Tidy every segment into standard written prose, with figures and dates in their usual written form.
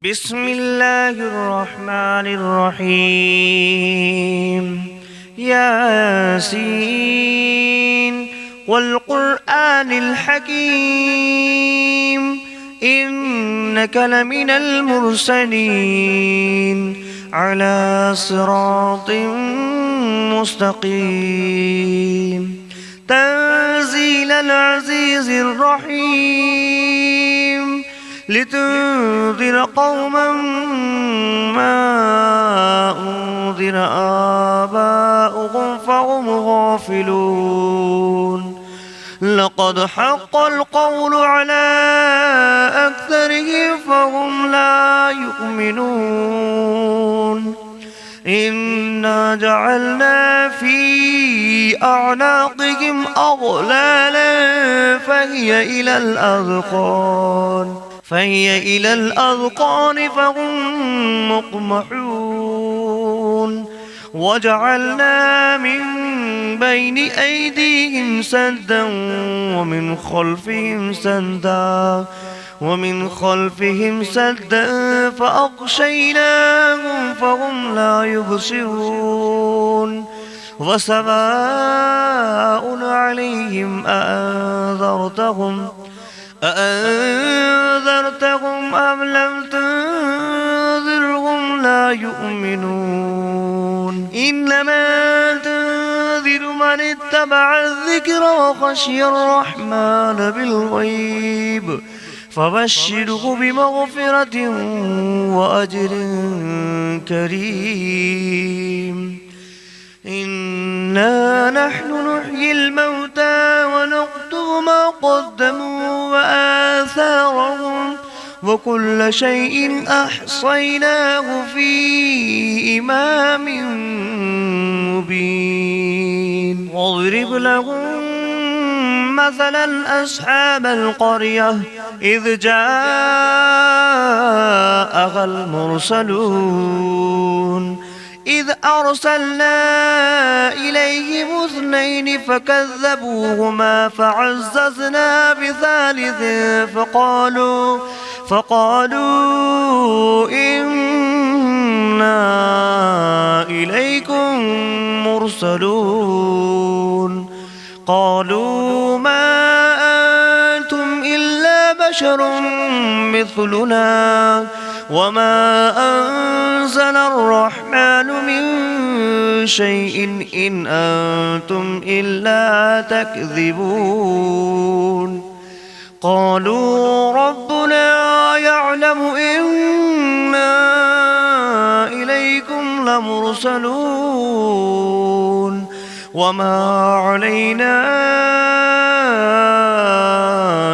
بسم الله الرحمن الرحيم ياسين والقرآن الحكيم إنك لمن المرسلين على صراط مستقيم تنزيل العزيز الرحيم لتنذر قوما ما أنذر آباؤهم فهم غافلون لقد حق القول على أكثرهم فهم لا يؤمنون إنا جعلنا في أعناقهم أغلالا فهي إلى الأذقان فهم مقمحون وجعلنا من بين أيديهم سدا ومن خلفهم سدا فأغشيناهم فهم لا يبصرون وسواء عليهم أأنذرتهم أم لم تنذرهم لا يؤمنون إنما تنذر من اتبع الذكر وخشي الرحمن بالغيب فبشره بمغفرة وأجر كريم إنا نحن نحيي الموتى ونكتب ما قدموا وآثارهم وكل شيء أحصيناه في إمام مبين واضرب لهم مثلا أصحاب القرية إذ جاءها المرسلون إذ أرسلنا إليهم 2 فكذبوهما فعززنا بثالث فقالوا إنا إليكم مرسلون قالوا ما أنتم إلا بشر مثلنا وما أنزل الرحمن من شيء إن أنتم إلا تكذبون قالوا ربنا يعلم إنا إليكم لمرسلون وما علينا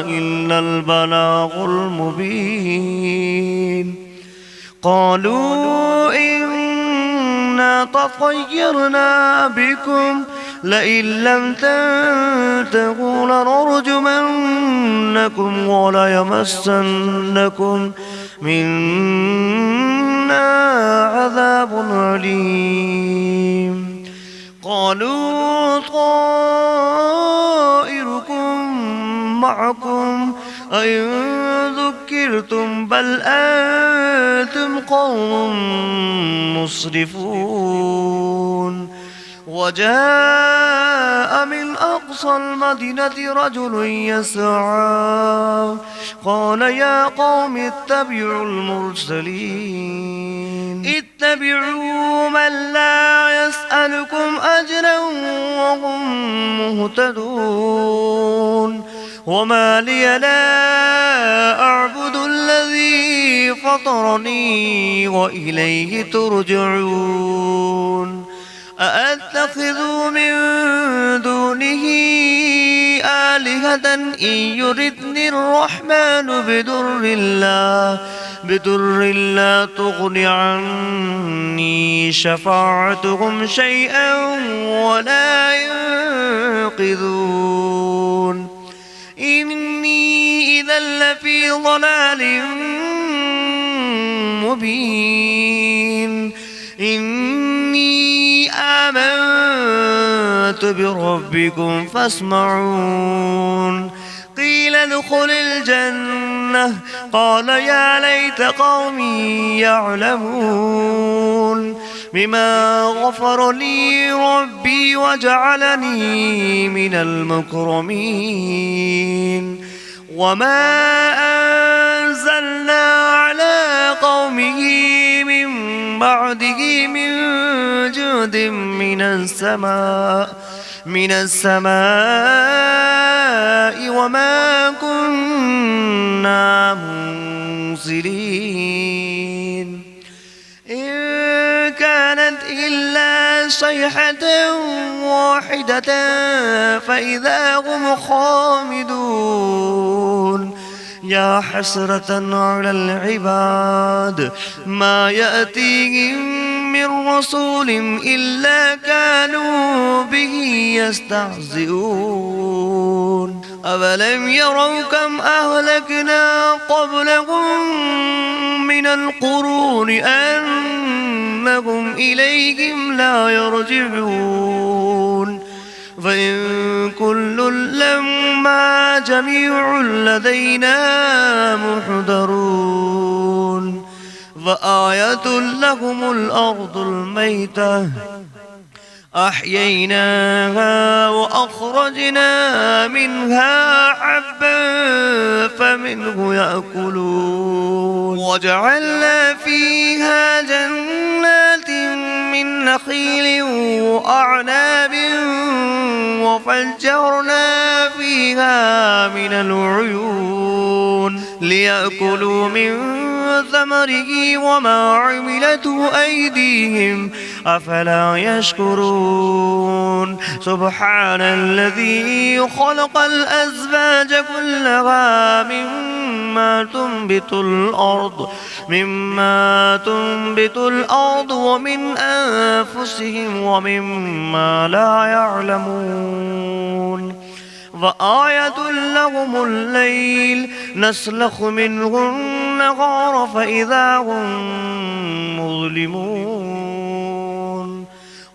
إلا البلاغ المبين قالوا إنا تطيرنا بكم لئن لم تنتهوا لنرجمنكم وليمسنكم منا عذاب أليم قالوا طائركم معكم أئن ذكرتم بل أنتم قوم مسرفون وجاء من أقصى المدينة رجل يسعى قال يا قوم اتبعوا المرسلين اتبعوا من لا يسألكم أجرا وهم مهتدون وما لي لا أعبد الذي فطرني وإليه ترجعون أأتخذ من دونه آلهة إن يردني الرحمن بدر لا تغن عني شفاعتهم شيئا ولا ينقذون إني إذا لفي ضلال مبين إني آمنت بربكم فاسمعون قيل ادخل الجنة الجنة قال يا ليت قومي يعلمون بما غفر لي ربي وجعلني من المكرمين وما أنزلنا على قومه من بعده من جود من السماء وما كنا منزلين إن كانت إلا صيحة واحدة فإذا هم خامدون يا حسرة على العباد ما يأتيهم من رسول إلا كانوا به يستهزئون أولم يروا كم أهلكنا قبلهم من القرون أنهم إليهم لا يرجعون فإن كل لما جميع لدينا محضرون فآية لهم الأرض الميتة أحييناها وأخرجنا منها حبا فمنه يأكلون وجعلنا فيها جنات من نخيل وأعناب وفجرنا فيها من العيون ليأكلوا من ثمره وما عملته أيديهم أفلا يشكرون سبحان الذي خلق الأزواج كلها مما تنبت الأرض ومن أنفسهم ومما لا يعلمون وآية لهم الليل نسلخ منه النهار فإذا هم مظلمون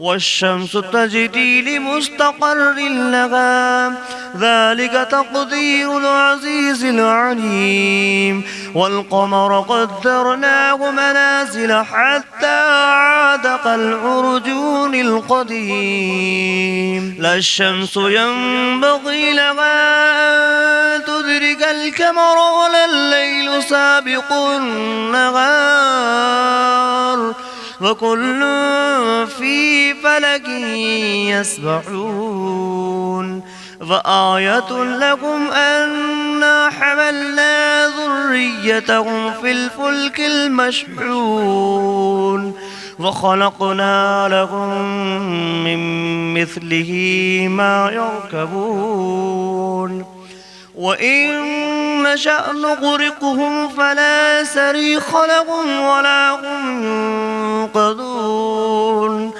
والشمس تجري لمستقر لها ذلك تقدير العزيز العليم والقمر قدرناه منازل حتى عاد كالعرجون القديم لا الشمس ينبغي لها أن تدرك القمر ولا الليل سابق النهار وكل في فلك يسبحون وآية لكم أنا حملنا ذريتهم في الفلك المشحون وخلقنا لهم من مثله ما يركبون وإن نشأ نغرقهم فلا صريخ لهم ولا هم ينقذون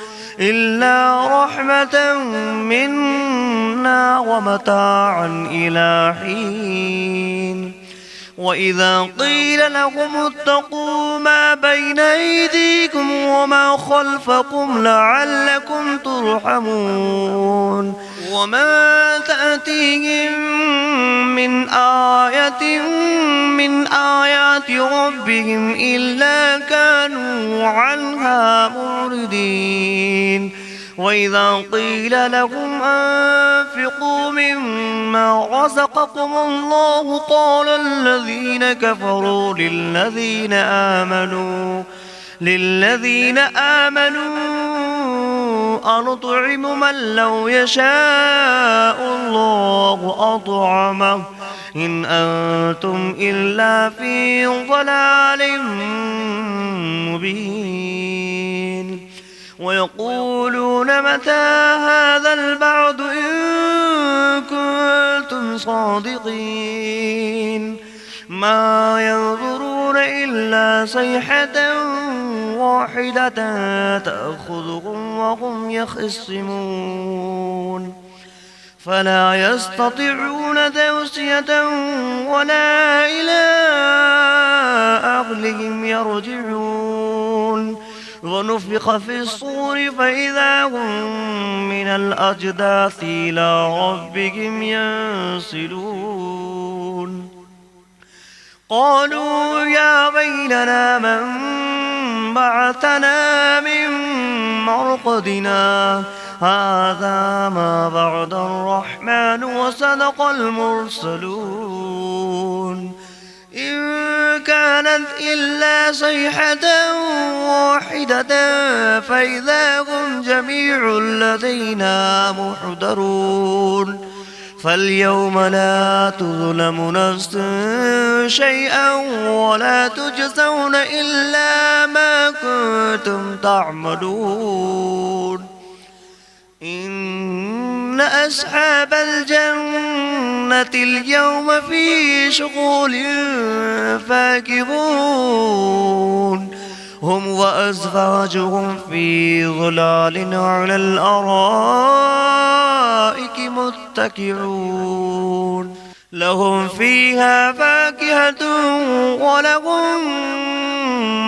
إلا رحمة منا ومتاعا إلى حين وإذا قيل لهم اتقوا ما بين أيديكم وما خلفكم لعلكم ترحمون وما تأتيهم من آية من آيات ربهم إلا كانوا عنها معرضين وإذا قيل لهم أنفقوا مما رزقكم الله قال الذين كفروا للذين آمنوا أنطعم من لو يشاء الله أطعمه إن أنتم إلا في ضلال مبين ويقولون متى هذا البعد إن كنتم صادقين ما ينظرون إلا صيحة واحدة تأخذهم وهم يخصمون فلا يستطيعون توصية ولا إلى أهلهم يرجعون ونفخ في الصور فإذا هم من الأجداث إلى ربهم ينسلون قالوا يا ويلنا من بعثنا من مرقدنا هذا ما بعد الرحمن وصدق المرسلون إن كانت إلا صيحة واحدة فإذا هم جميع لدينا محضرون فاليوم لا تظلم نفس شيئا ولا تجزون إلا ما كنتم تعملون إن أصحاب الجنة اليوم في شغل فاكهون هم وأزواجهم في ظلال على الأرائك متكئون لهم فيها فاكهة ولهم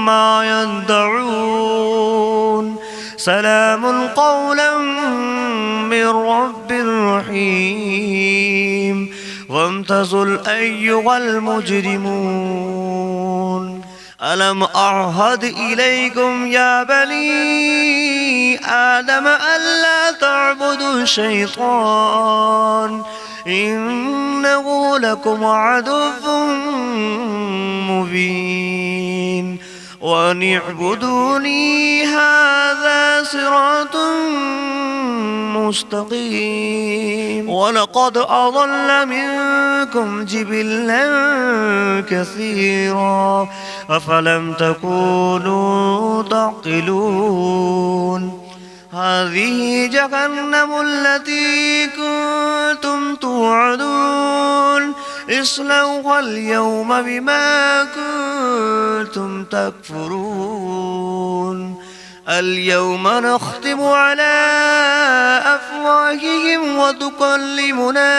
ما يدعون سلام قولا من رب رحيم وامتازوا أيها المجرمون ألم أعهد إليكم يا بني آدم ألا تعبدوا الشيطان إنه لكم عدو مبين وأن اعبدوني هذا صراط مستقيم ولقد أضل منكم جبلا كثيرا أفلم تكونوا تعقلون هذه جهنم التي كنتم توعدون اصلوها اليوم بما كنتم تكفرون اليوم نختم على أفواههم وتكلمنا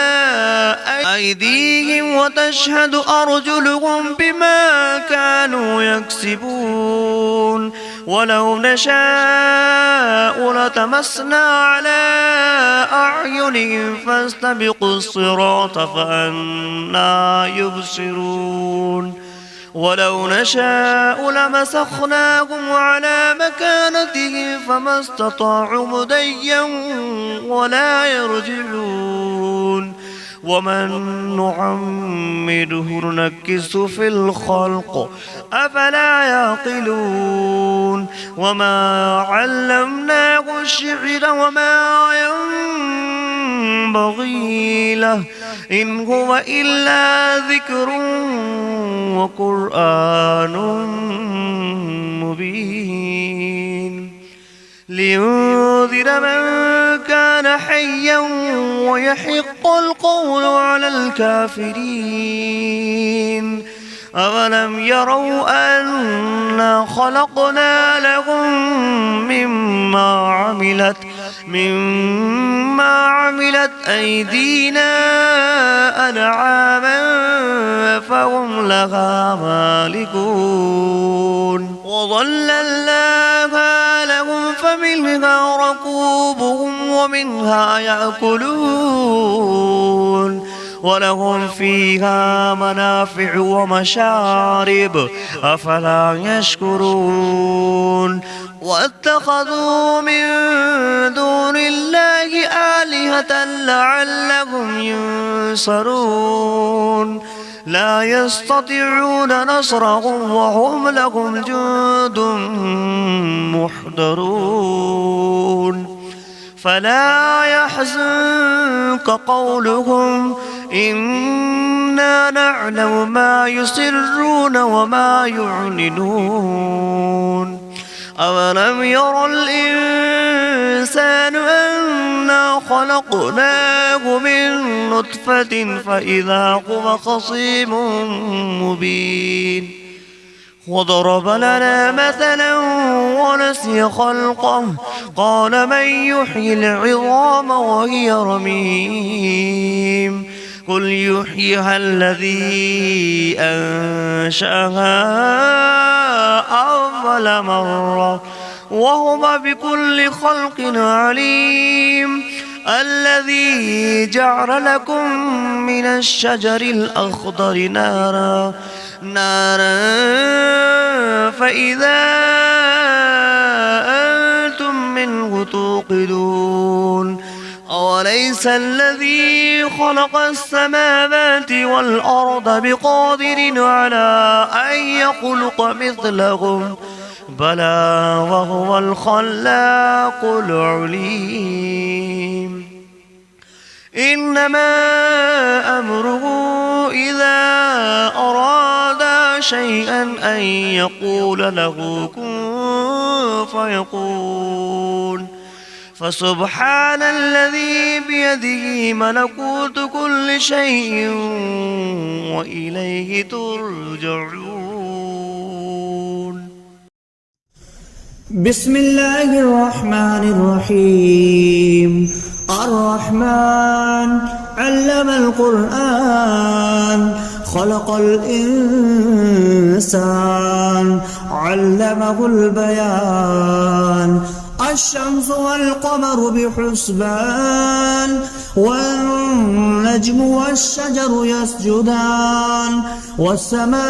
أيديهم وتشهد أرجلهم بما كانوا يكسبون ولو نشاء لتمسنا على أعينهم فاستبقوا الصراط فأنى يبصرون ولو نشاء لمسخناهم على مكانتهم فما استطاعوا مضيا ولا يرجعون ومن نعمره ننكسه في الخلق أفلا يعقلون وما علمناه الشعر وما ينبغي له إن هو إلا ذكر وقرآن مبين لينذر من كان حيا ويحق القول على الكافرين أولم يروا أنا خلقنا لهم مما عملت أيدينا أنعاما فهم لها مالكون وظللناها لهم فمنها ركوبهم ومنها يأكلون ولهم فيها منافع ومشارب أفلا يشكرون واتخذوا من دون الله آلهة لعلهم ينصرون لا يستطيعون نصرهم وهم لهم جند محضرون فلا يحزنك قولهم إنا نعلم ما يسرون وما يعلنون أولم ير الإنسان أنا خلقناه من نطفة فإذا هو خصيم مبين وضرب لنا مثلا ونسي خلقه قال من يحيي العظام وهي رميم قل يحييها الذي أنشأها أول مرة وهو بكل خلق عليم الذي جعل لكم من الشجر الأخضر نارا فإذا أنتم منه توقدون أوليس الذي خلق السماوات والأرض بقادر على أن يخلق مثلهم بلى وهو الخلاق العليم إنما أمره إذا أراد شيئا أن يقول له كن فيكون فسبحان الذي بيده ملكوت كل شيء وإليه ترجعون. بسم الله الرحمن الرحيم. الرحمن علم القرآن خلق الإنسان علمه البيان الشمس والقمر بحسبان والنجم والشجر يسجدان والسماء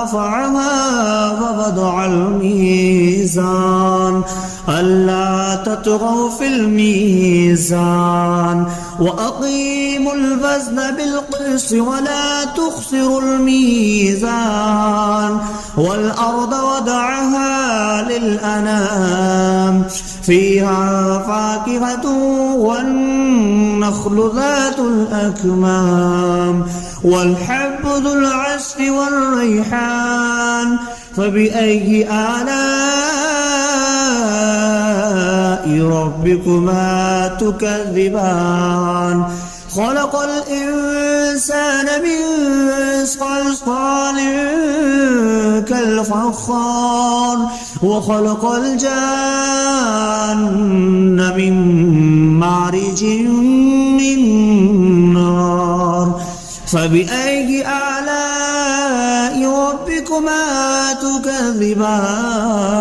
رفعها ووضع الميزان ألا تطغوا في الميزان وأقيموا الوزن بالقسط ولا تخسروا الميزان والأرض وضعها للأنام فيها فاكهة والنخل ذات الأكمام والحب ذو العصف والريحان فبأي آلاء ربكما تكذبان خلق الإنسان من صلصال كالفخار وخلق الجان من مارج من نار فبأي آلاء ربكما تكذبان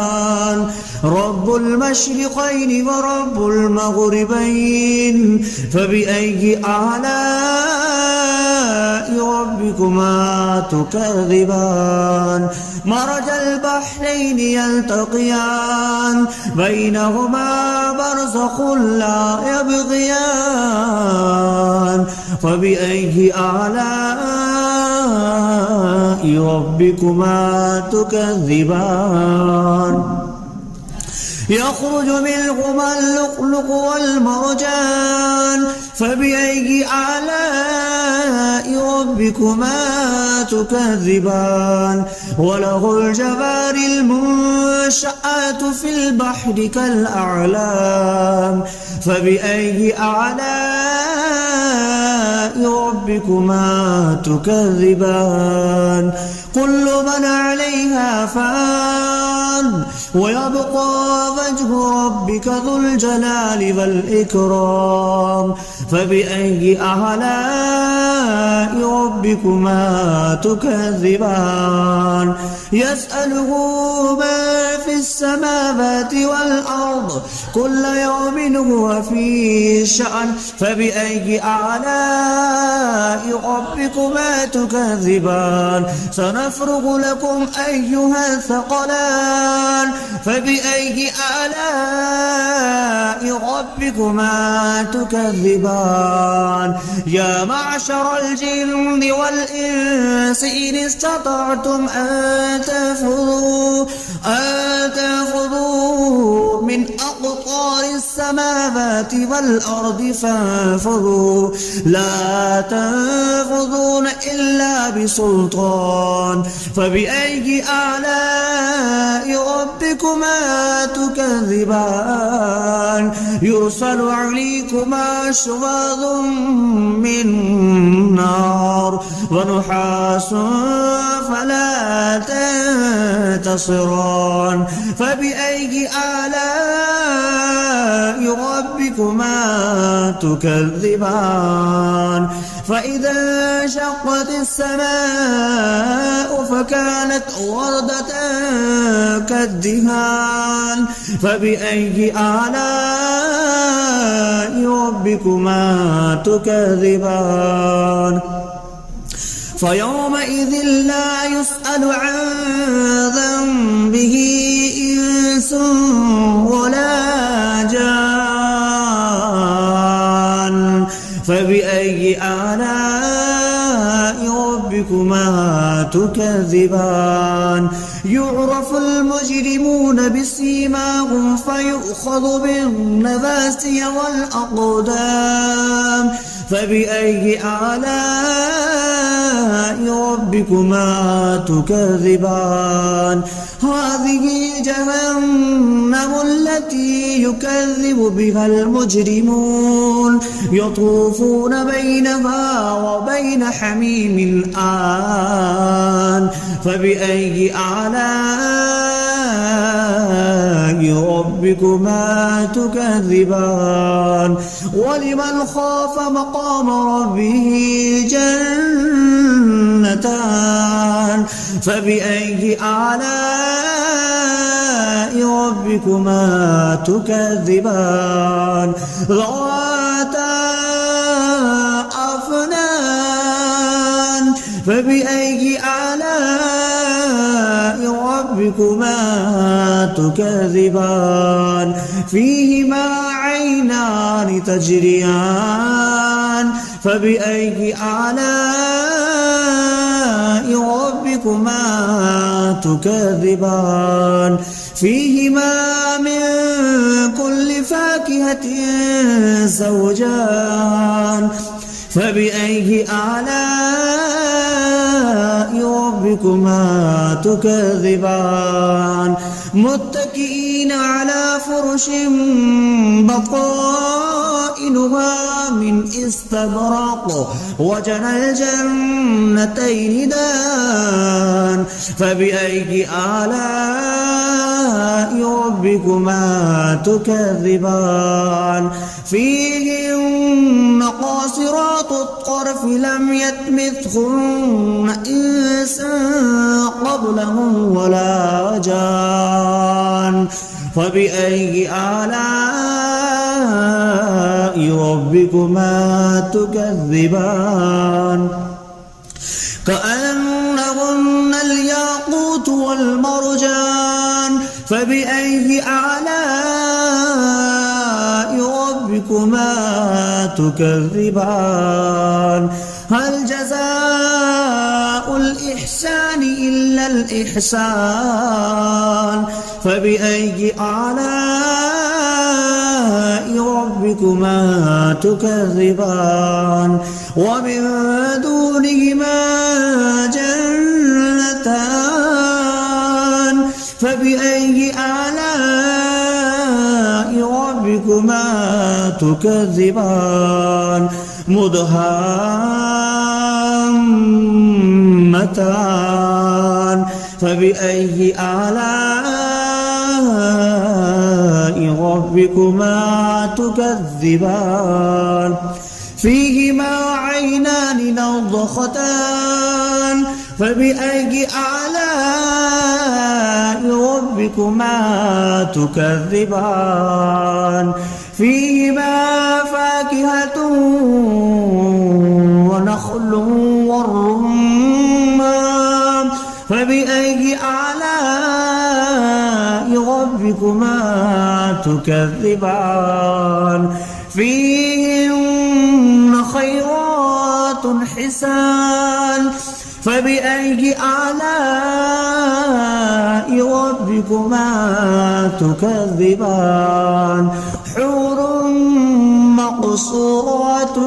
رب المشرقين ورب المغربين فبأي آلاء ربكما تكذبان مرج البحرين يلتقيان بينهما برزخ لا يبغيان فبأي آلاء ربكما تكذبان يخرج منهما اللؤلؤ والمرجان فبأي آلاء ربكما تكذبان وله الجوار المنشآت في البحر كالأعلام فبأي آلاء ربكما تكذبان كل من عليها فان ويبقى وجه ربك ذو الجلال والإكرام فبأي آلاء ربكما تكذبان يسأله من في السماوات والأرض كل يوم هو في شأن فبأي آلاء ربكما تكذبان سنفرغ لكم أيها الثقلان فبأي آلاء ربكما تكذبان يا معشر الجن والإنس إن استطعتم أن تنفذوا من أقطار السماوات والأرض فانفذوا لا تنفذون إلا بسلطان فبأي آلاء ربكما تكذبان يرسل عليكما شواظ من نار ونحاس فلا تنتصران فبأي آلاء ربكما تكذبان فإذا انشقت السماء فكانت وردة كالدهان فبأي آلاء ربكما تكذبان فيومئذ لا يسأل عن ذنبه إنس ولا جان فبأي آلاء ربكما تكذبان يعرف المجرمون بسيماهم فيؤخذ بالنواسي والأقدام فبأي آلاء ربكما تكذبان هذه جهنم التي يكذب بها المجرمون يطوفون بينها وبين حميم آن فبأي آلاء ربكما تكذبان ولمن خاف مقام ربه جنتان فبأي آلاء ربكما تكذبان ذواتا أفنان فبأي آلاء ربكما تكذبان فيهما عينان تجريان فبأي آلاء ربكما تكذبان فيهما من كل فاكهة زوجان فبأي آلاء ربكما تكذبان متكئين على فرش بطائنها من استبرق وجنى الجنتين دان فبأي آلاء ربكما تكذبان فيهن قاصرات الطرف لم يطمثهن إنس قبلهم ولا جان فبأي آلاء ربكما تكذبان كأنهن الياقوت والمرجان فبأي آلاء ربكما تكذبان هل جزاء الإحسان إلا الإحسان فبأي آلاء ربكما تكذبان ومن دونهما جنتان فبأي آلاء ربكما تكذبان مدهامتان فبأي آلاء ربكما تكذبان فيهما عينان نضختان فبأي آلاء ربكما تكذبان فيهما فاكهة ونخل والرمان فبأي آلاء ربكما تكذبان فيهن خيرات حسان فبأي آلاء ربكما تكذبان حور مقصورات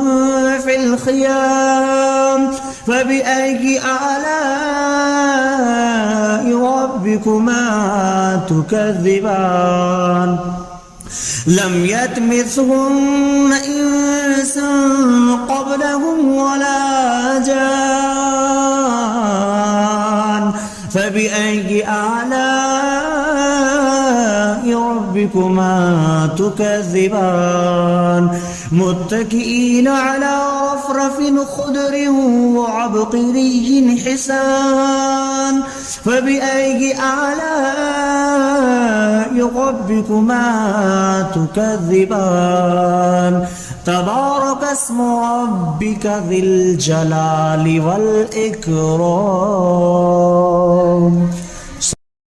في الخيام فبأي آلاء ربكما تكذبان لم يطمثهن إنس قبلهم ولا جان فبأي آلاء ربكما تكذبان متكئين على رفرف خضر وعبقري حسان فبأي آلاء ربكما تكذبان تبارك اسم ربك ذي الجلال والإكرام.